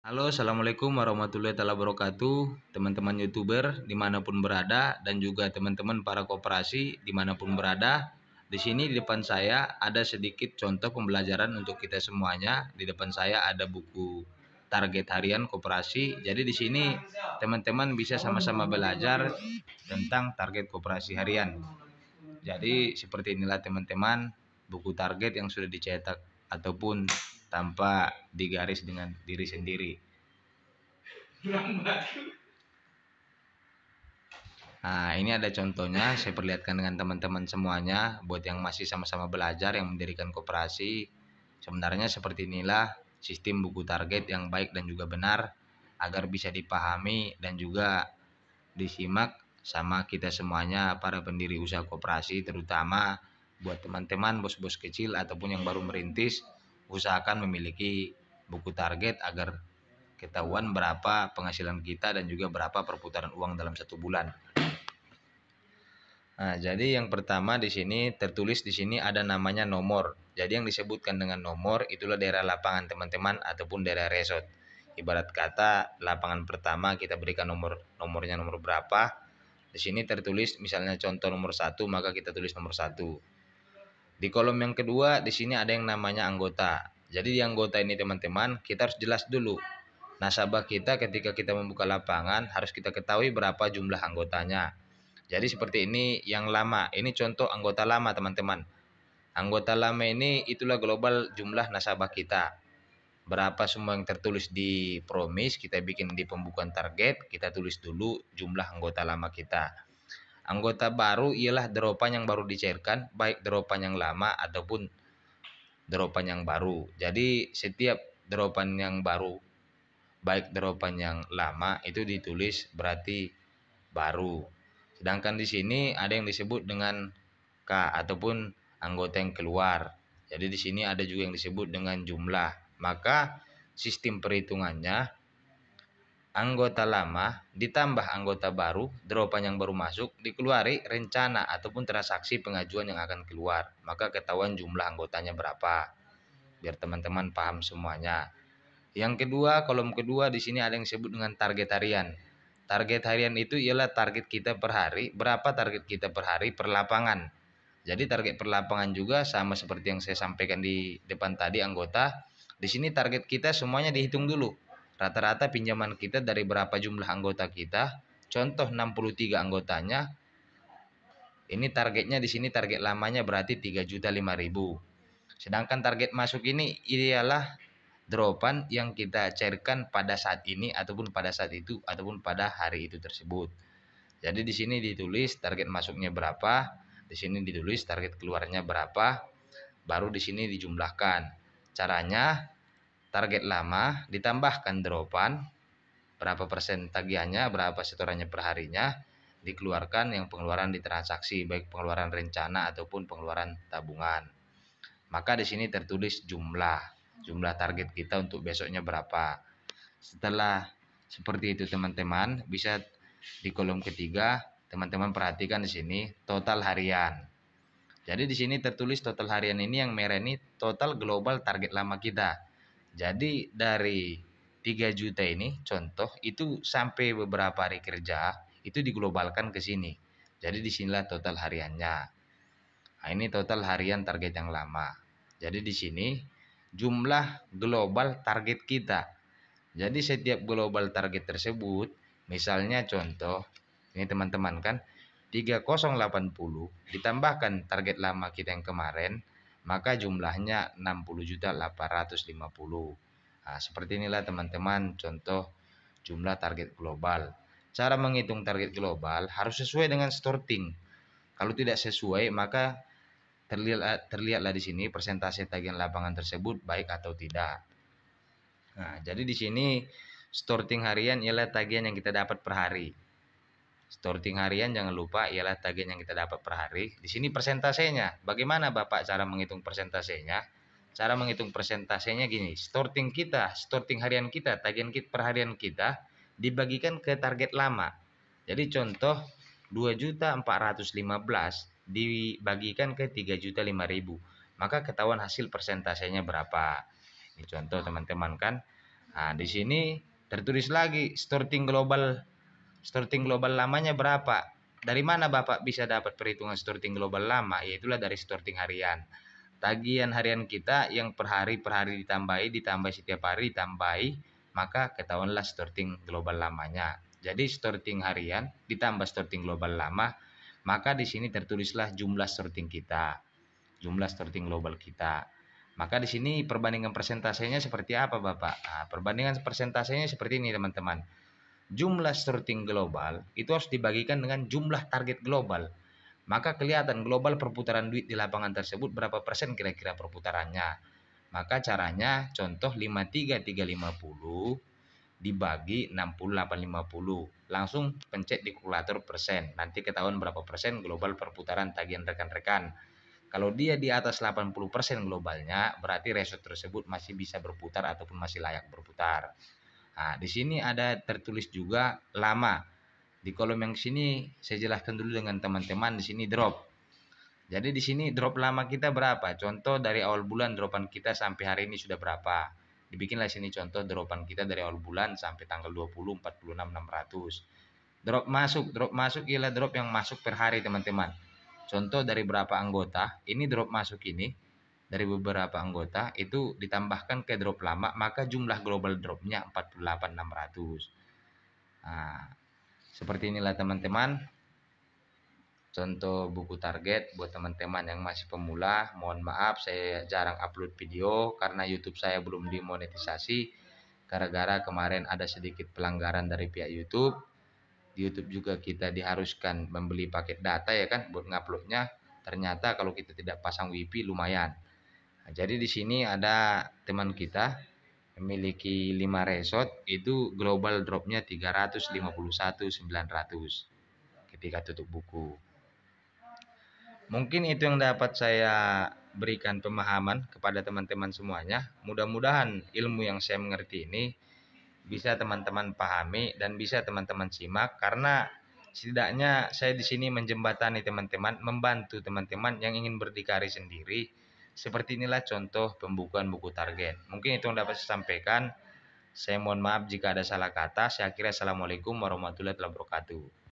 Halo, assalamualaikum warahmatullahi wabarakatuh, teman-teman youtuber dimanapun berada dan juga teman-teman para koperasi dimanapun berada. Di sini di depan saya ada sedikit contoh pembelajaran untuk kita semuanya. Di depan saya ada buku target harian koperasi. Jadi di sini teman-teman bisa sama-sama belajar tentang target koperasi harian. Jadi seperti inilah teman-teman buku target yang sudah dicetak ataupun tanpa digaris dengan diri sendiri. Nah, ini ada contohnya, saya perlihatkan dengan teman-teman semuanya buat yang masih sama-sama belajar yang mendirikan koperasi. Sebenarnya seperti inilah sistem buku target yang baik dan juga benar agar bisa dipahami dan juga disimak sama kita semuanya para pendiri usaha koperasi, terutama buat teman-teman bos-bos kecil ataupun yang baru merintis, usahakan memiliki buku target agar ketahuan berapa penghasilan kita dan juga berapa perputaran uang dalam satu bulan. Nah, jadi yang pertama di sini tertulis di sini ada namanya nomor. Jadi yang disebutkan dengan nomor itulah daerah lapangan teman-teman ataupun daerah resort. Ibarat kata lapangan pertama kita berikan nomornya nomor berapa. Di sini tertulis misalnya contoh nomor 1, maka kita tulis nomor 1. Di kolom yang kedua di sini ada yang namanya anggota. Jadi di anggota ini teman-teman kita harus jelas dulu. Nasabah kita ketika kita membuka lapangan harus kita ketahui berapa jumlah anggotanya. Jadi seperti ini yang lama. Ini contoh anggota lama teman-teman. Anggota lama ini itulah global jumlah nasabah kita. Berapa semua yang tertulis di promise kita bikin di pembukaan target, kita tulis dulu jumlah anggota lama kita. Anggota baru ialah dropan yang baru dicairkan, baik dropan yang lama ataupun dropan yang baru. Jadi setiap dropan yang baru, baik dropan yang lama itu ditulis berarti baru. Sedangkan di sini ada yang disebut dengan K ataupun anggota yang keluar. Jadi di sini ada juga yang disebut dengan jumlah. Maka sistem perhitungannya anggota lama ditambah anggota baru, dropan yang baru masuk dikeluari rencana ataupun transaksi pengajuan yang akan keluar. Maka ketahuan jumlah anggotanya berapa. Biar teman-teman paham semuanya. Yang kedua, kolom kedua di sini ada yang disebut dengan target harian. Target harian itu ialah target kita per hari, berapa target kita per hari per lapangan. Jadi target per lapangan juga sama seperti yang saya sampaikan di depan tadi anggota. Di sini target kita semuanya dihitung dulu. Rata-rata pinjaman kita dari berapa jumlah anggota kita. Contoh 63 anggotanya. Ini targetnya di sini target lamanya berarti 3.005.000. Sedangkan target masuk ini ialah dropan yang kita cairkan pada saat ini ataupun pada saat itu ataupun pada hari itu tersebut. Jadi di sini ditulis target masuknya berapa, di sini ditulis target keluarnya berapa, baru di sini dijumlahkan. Caranya target lama ditambahkan dropan, berapa persen tagihannya, berapa setorannya per harinya, dikeluarkan yang pengeluaran di transaksi baik pengeluaran rencana ataupun pengeluaran tabungan. Maka di sini tertulis jumlah target kita untuk besoknya berapa. Setelah seperti itu teman-teman, bisa di kolom ketiga teman-teman perhatikan di sini total harian. Jadi di sini tertulis total harian ini yang merah ini total global target lama kita. Jadi dari 3 juta ini contoh itu sampai beberapa hari kerja itu diglobalkan ke sini. Jadi disinilah total hariannya. Nah, ini total harian target yang lama. Jadi di sini jumlah global target kita. Jadi setiap global target tersebut, misalnya contoh, ini teman-teman kan 3080 ditambahkan target lama kita yang kemarin, maka jumlahnya 60.850. Nah, seperti inilah teman-teman contoh jumlah target global. Cara menghitung target global harus sesuai dengan sorting. Kalau tidak sesuai maka terlihatlah di sini persentase tagihan lapangan tersebut baik atau tidak. Nah, jadi di sini sorting harian ialah tagihan yang kita dapat per hari. Sorting harian jangan lupa ialah tagihan yang kita dapat per hari. Di sini persentasenya. Bagaimana Bapak cara menghitung persentasenya? Cara menghitung persentasenya gini, sorting harian kita, tagihan per harian kita dibagikan ke target lama. Jadi contoh 2.415 dibagikan ke 3.005.000, maka ketahuan hasil persentasenya berapa. Ini contoh teman-teman kan. Nah, di sini tertulis lagi starting global lamanya berapa. Dari mana Bapak bisa dapat perhitungan starting global lama? Yaitulah dari starting harian. Tagihan harian kita yang per hari ditambah setiap hari ditambahi, maka ketahuanlah starting global lamanya. Jadi starting harian ditambah starting global lama, maka di sini tertulislah jumlah starting kita, jumlah starting global kita. Maka di sini perbandingan persentasenya seperti apa Bapak? Nah, perbandingan persentasenya seperti ini teman-teman. Jumlah starting global itu harus dibagikan dengan jumlah target global. Maka kelihatan global perputaran duit di lapangan tersebut berapa persen kira-kira perputarannya. Maka caranya contoh 53350 dibagi 6850. Langsung pencet di kalkulator persen. Nanti ketahuan berapa persen global perputaran tagihan rekan-rekan. Kalau dia di atas 80% globalnya, berarti resort tersebut masih bisa berputar ataupun masih layak berputar. Nah, di sini ada tertulis juga lama. Di kolom yang sini saya jelaskan dulu dengan teman-teman. Di sini drop. Jadi di sini drop lama kita berapa? Contoh dari awal bulan dropan kita sampai hari ini sudah berapa? Dibikinlah sini contoh dropan kita dari awal bulan sampai tanggal 20, 46, 600. Drop masuk ialah drop yang masuk per hari teman-teman. Contoh dari berapa anggota, ini drop masuk ini dari beberapa anggota itu ditambahkan ke drop lama, maka jumlah global dropnya 48.600. Nah, seperti inilah teman-teman contoh buku target buat teman-teman yang masih pemula. Mohon maaf saya jarang upload video karena YouTube saya belum dimonetisasi gara-gara kemarin ada sedikit pelanggaran dari pihak YouTube. Di YouTube juga kita diharuskan membeli paket data ya kan buat nguploadnya. Ternyata kalau kita tidak pasang WiFi lumayan. Nah, jadi di sini ada teman kita memiliki 5 resort, itu global dropnya 351.900 ketika tutup buku. Mungkin itu yang dapat saya berikan pemahaman kepada teman-teman semuanya. Mudah-mudahan ilmu yang saya mengerti ini bisa teman-teman pahami dan bisa teman-teman simak, karena setidaknya saya di sini menjembatani teman-teman, membantu teman-teman yang ingin berdikari sendiri. Seperti inilah contoh pembukuan buku target. Mungkin itu yang dapat saya sampaikan. Saya mohon maaf jika ada salah kata. Saya kira assalamualaikum warahmatullahi wabarakatuh.